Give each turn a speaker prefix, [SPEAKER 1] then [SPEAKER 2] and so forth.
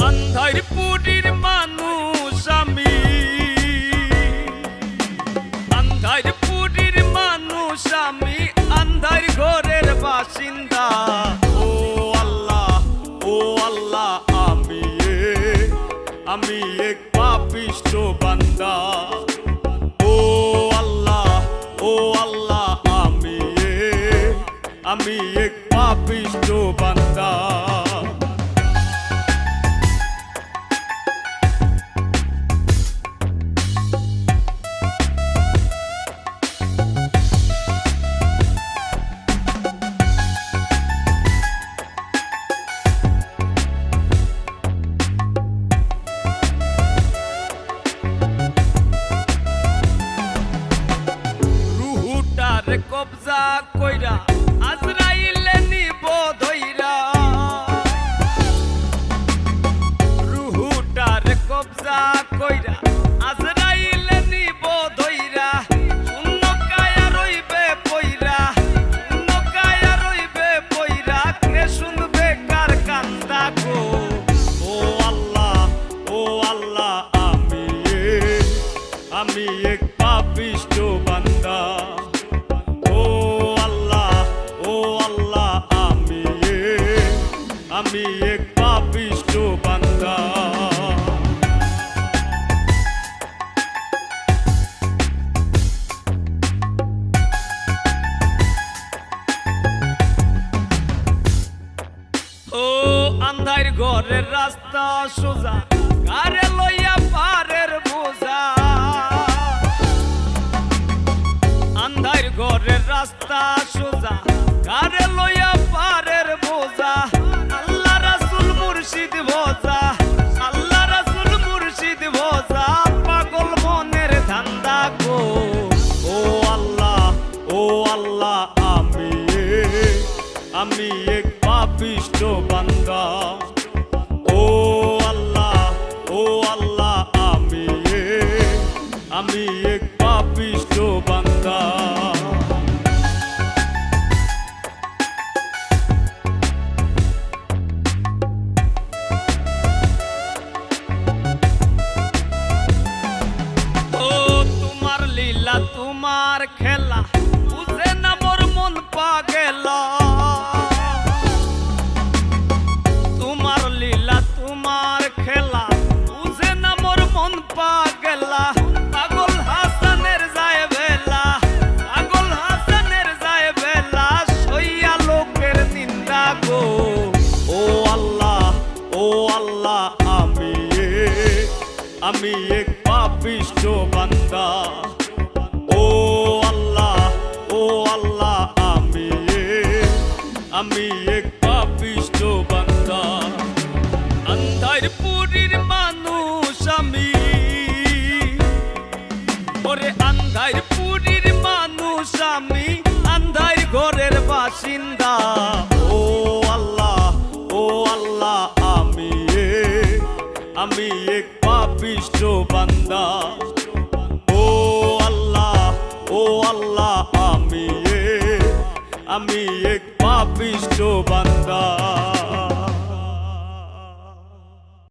[SPEAKER 1] আন্ধারপুরের মানুষ আমি, আন্ধারপুরের মানুষ আমি, আন্ধার ঘরের বাসিন্দা। ও আল্লাহ আমি এক পাপিষ্ঠ বান্দা। ও আল্লাহ আমি এক পাপিষ্ঠ বান্দা। কবজা কইরা আজরাইলে নিব ধইরা, রুহুটার কবজা কইরা আজরাইলে নিব ধইরা। শূন্য কায়া রইবে পইরা, শূন্য কায়া রইবে পইরা, কে শুনবে কার কান্দা গো। ও আল্লাহ আমি এক পাপিষ্ঠ বান্দা। আমি এক পাপিষ্ঠ বান্দা। ও আন্ধার ঘরের রাস্তা সোজা, কারে লইয়া পারের বোঝা। আন্ধার ঘরের রাস্তা সোজা, কারে লইয়া পারের বোঝা। আল্লাহ রাসূল মুর্শিদ ভোজা, আল্লাহ রাসূল মুর্শিদ ভোজা, পাগল মনের ধান্দা গো। ও আল্লাহ আমি এক পাপিষ্ঠ বান্দা। ও আল্লাহ আমি এক পাপিষ্ঠ বান্দা। তোমার খেলা বুঝে না মোর মন পাগেলা। তোমার লীলা তোমার খেলা বুঝে না মোর মন পাগেলা। পাগল হাসানের যায় বেলা, পাগল হাসানের যায় বেলা, সইয়া লোকের নিন্দা গো। ও আল্লাহ আমি এক পাপিষ্ঠ বান্দা। ও আল্লাহ আমি এক পাপিষ্ঠ বান্দা। আন্ধারপুরের মানুষ আমি, ওরে আন্ধারপুরের মানুষ আমি, আন্ধার ঘরের বাসিন্দা। ও আল্লাহ আমি এক পাপিষ্ঠ বান্দা। ও আল্লাহ আমি এক পাপিষ্ঠ বান্দা।